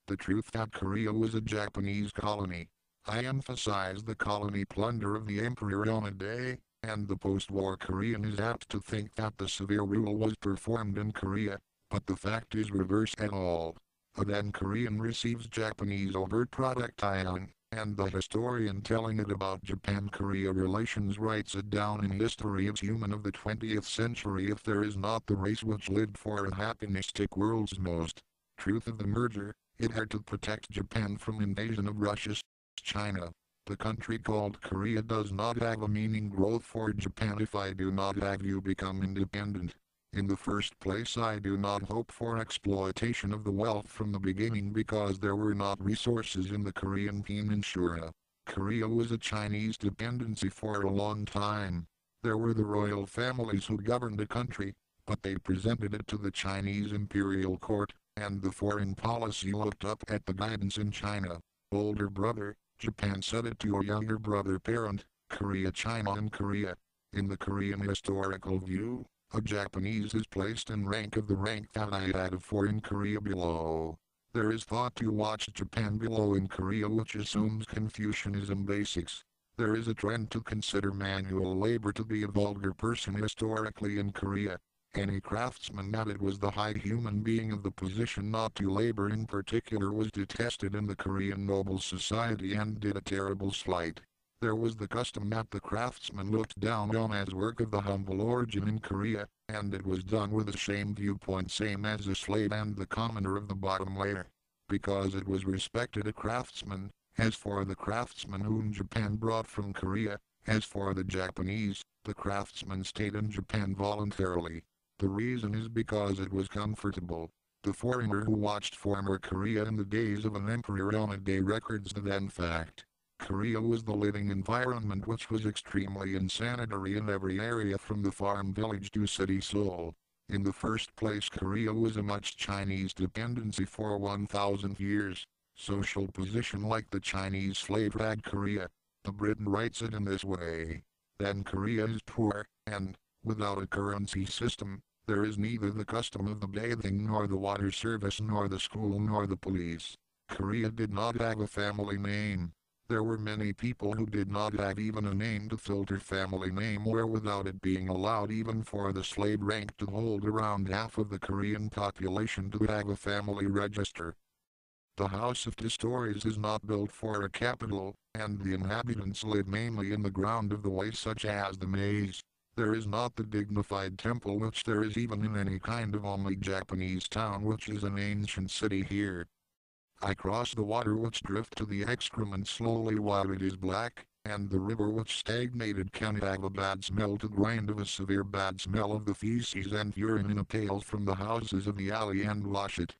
The truth that Korea was a Japanese colony. I emphasize the colony plunder of the emperor on a day, and the post-war Korean is apt to think that the severe rule was performed in Korea, but the fact is reversed at all. A then Korean receives Japanese overprotection, and the historian telling it about Japan-Korea relations writes it down in History of Human of the 20th century if there is not the race which lived for a happinistic world's most. Truth of the merger, it had to protect Japan from invasion of Russia's China. The country called Korea does not have a meaning growth for Japan if I do not have you become independent. In the first place, I do not hope for exploitation of the wealth from the beginning because there were not resources in the Korean peninsula. Korea was a Chinese dependency for a long time. There were the royal families who governed the country, but they presented it to the Chinese imperial court, and the foreign policy looked up at the guidance in China. Older brother, Japan said it to your younger brother parent, Korea, China and Korea. In the Korean historical view, a Japanese is placed in rank of the rank that I had of foreign Korea below. There is thought to watch Japan below in Korea which assumes Confucianism basics. There is a trend to consider manual labor to be a vulgar person historically in Korea. Any craftsman that it was the high human being of the position not to labor in particular was detested in the Korean noble society and did a terrible slight. There was the custom that the craftsman looked down on as work of the humble origin in Korea, and it was done with a shame viewpoint same as the slave and the commoner of the bottom layer. Because it was respected a craftsman, as for the craftsman whom Japan brought from Korea, as for the Japanese, the craftsman stayed in Japan voluntarily. The reason is because it was comfortable. The foreigner who watched former Korea in the days of an emperor on a day records the then fact. Korea was the living environment which was extremely insanitary in every area from the farm village to city Seoul. In the first place, Korea was a much Chinese dependency for 1,000 years. Social position like the Chinese slave had Korea. The Briton writes it in this way. Then Korea is poor, and, without a currency system, there is neither the custom of the bathing nor the water service nor the school nor the police. Korea did not have a family name. There were many people who did not have even a name to filter family name or without it being allowed even for the slave rank to hold around half of the Korean population to have a family register. The House of Two Stories is not built for a capital, and the inhabitants live mainly in the ground of the way such as the maze. There is not the dignified temple which there is even in any kind of only Japanese town which is an ancient city here. I cross the water which drift to the excrement slowly while it is black, and the river which stagnated can have a bad smell to grind of a severe bad smell of the feces and urine in a pail from the houses of the alley and wash it.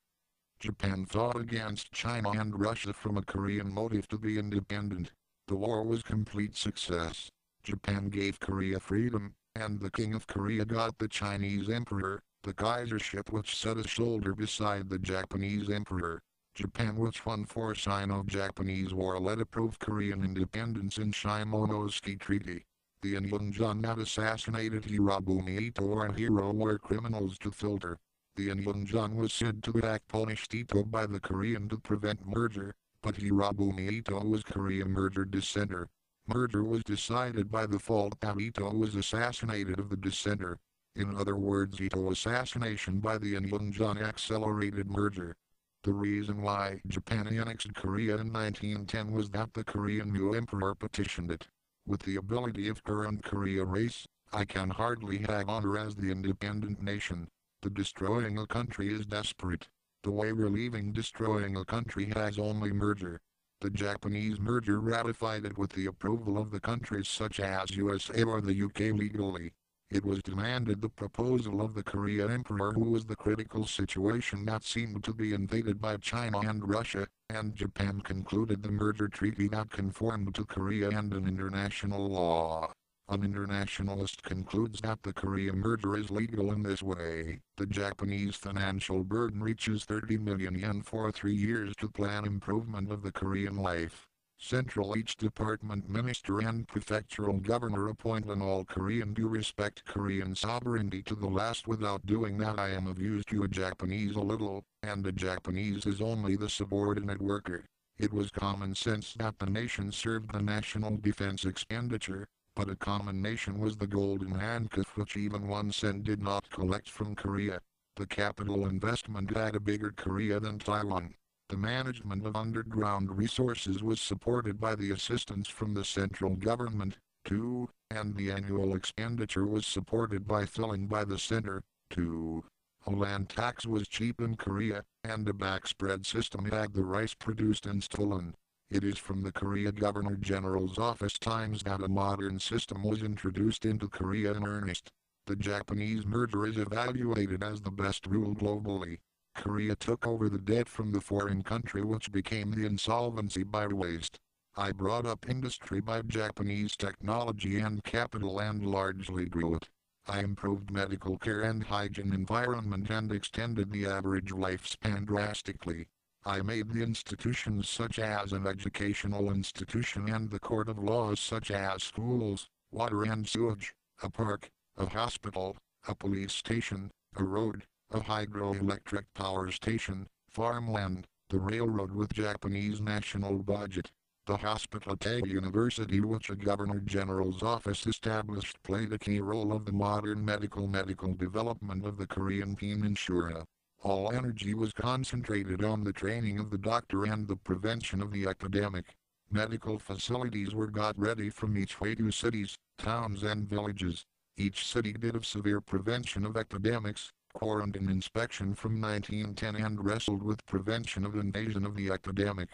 Japan fought against China and Russia from a Korean motive to be independent. The war was complete success. Japan gave Korea freedom, and the King of Korea got the Chinese Emperor, the Kaisership which set a shoulder beside the Japanese Emperor. Japan which won for Sino-Japanese War led approve Korean independence in Shimonoseki Treaty. The Inyounjun that assassinated Hirobumi Ito or Hiro were criminals to filter. The Inyounjun was said to have punished Ito by the Korean to prevent merger, but Hirobumi Ito was Korea merger dissenter. Merger was decided by the fault that Ito was assassinated of the dissenter. In other words, Ito assassination by the Inyounjun accelerated merger. The reason why Japan annexed Korea in 1910 was that the Korean new emperor petitioned it. With the ability of current Korea race, I can hardly have honor as the independent nation. The destroying a country is desperate. The way relieving destroying a country has only merger. The Japanese merger ratified it with the approval of the countries such as USA or the UK legally. It was demanded the proposal of the Korean emperor who was the critical situation that seemed to be invaded by China and Russia, and Japan concluded the merger treaty that conformed to Korea and an international law. An internationalist concludes that the Korea merger is legal in this way. The Japanese financial burden reaches 30 million yen for 3 years to plan improvement of the Korean life. Central each department minister and prefectural governor appoint an all-Korean to respect Korean sovereignty to the last. Without doing that I am of use to a Japanese a little, and a Japanese is only the subordinate worker. It was common sense that the nation served the national defense expenditure, but a common nation was the golden handcuff which even 1 cent did not collect from Korea. The capital investment had a bigger Korea than Taiwan. The management of underground resources was supported by the assistance from the central government, too, and the annual expenditure was supported by filling by the center, too. A land tax was cheap in Korea, and a backspread system had the rice produced and stolen. It is from the Korea Governor General's office times that a modern system was introduced into Korea in earnest. The Japanese merger is evaluated as the best rule globally. Korea took over the debt from the foreign country which became the insolvency by waste. I brought up industry by Japanese technology and capital and largely grew it. I improved medical care and hygiene environment and extended the average lifespan drastically. I made the institutions such as an educational institution and the court of laws such as schools, water and sewage, a park, a hospital, a police station, a road, a hydroelectric power station, farmland, the railroad with Japanese national budget. The hospital at University which a Governor General's office established played a key role of the modern medical development of the Korean Peninsula. All energy was concentrated on the training of the doctor and the prevention of the epidemic. Medical facilities were got ready from each way to cities, towns and villages. Each city did of severe prevention of epidemics, quarantine inspection from 1910 and wrestled with prevention of invasion of the epidemic.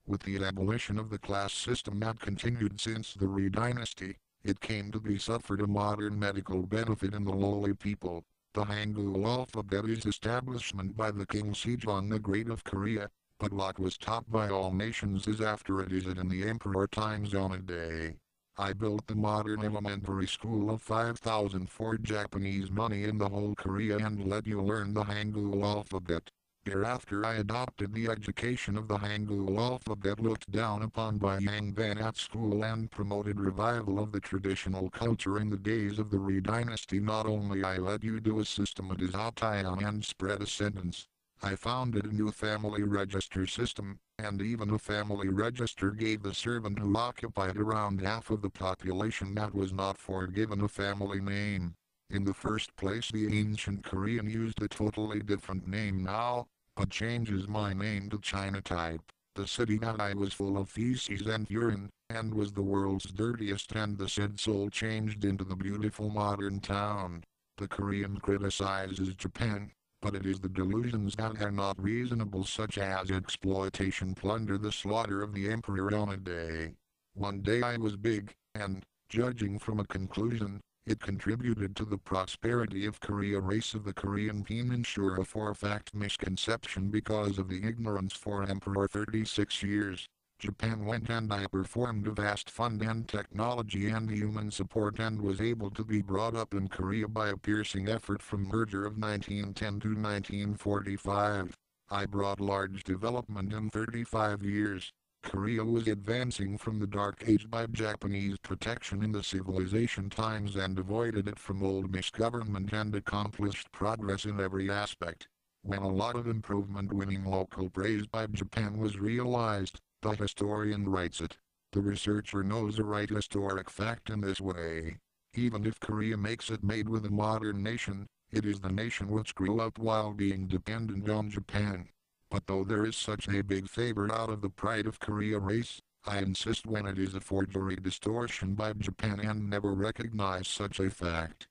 With the abolition of the class system that continued since the Rui dynasty, it came to be suffered a modern medical benefit in the lowly people. The Hangul alphabet is establishment by the King Sejong the Great of Korea, but what was taught by all nations is after it is it in the Emperor time zone a day. I built the modern elementary school of 5,000 for Japanese money in the whole Korea and let you learn the Hangul alphabet. Thereafter I adopted the education of the Hangul alphabet looked down upon by Yangban at school and promoted revival of the traditional culture in the days of the Rui dynasty. Not only I let you do a systematization and spread a sentence, I founded a new family register system, and even a family register gave the servant who occupied around half of the population that was not forgiven a family name. In the first place the ancient Korean used a totally different name now, but changes my name to China type. The city that I was full of feces and urine, and was the world's dirtiest and the said soul changed into the beautiful modern town. The Korean criticizes Japan, but it is the delusions that are not reasonable such as exploitation, plunder, the slaughter of the emperor on a day. One day I was big, and, judging from a conclusion, it contributed to the prosperity of Korea race of the Korean Peninsula for a fact misconception because of the ignorance for emperor 36 years. Japan went and I performed a vast fund and technology and human support and was able to be brought up in Korea by a piercing effort from merger of 1910 to 1945. I brought large development in 35 years. Korea was advancing from the Dark Age by Japanese protection in the civilization times and avoided it from old misgovernment and accomplished progress in every aspect. When a lot of improvement winning local praise by Japan was realized, the historian writes it. The researcher knows a right historic fact in this way. Even if Korea makes it made with a modern nation, it is the nation which grew up while being dependent on Japan. But though there is such a big favor out of the pride of Korea race, I insist when it is a forgery distortion by Japan and never recognize such a fact.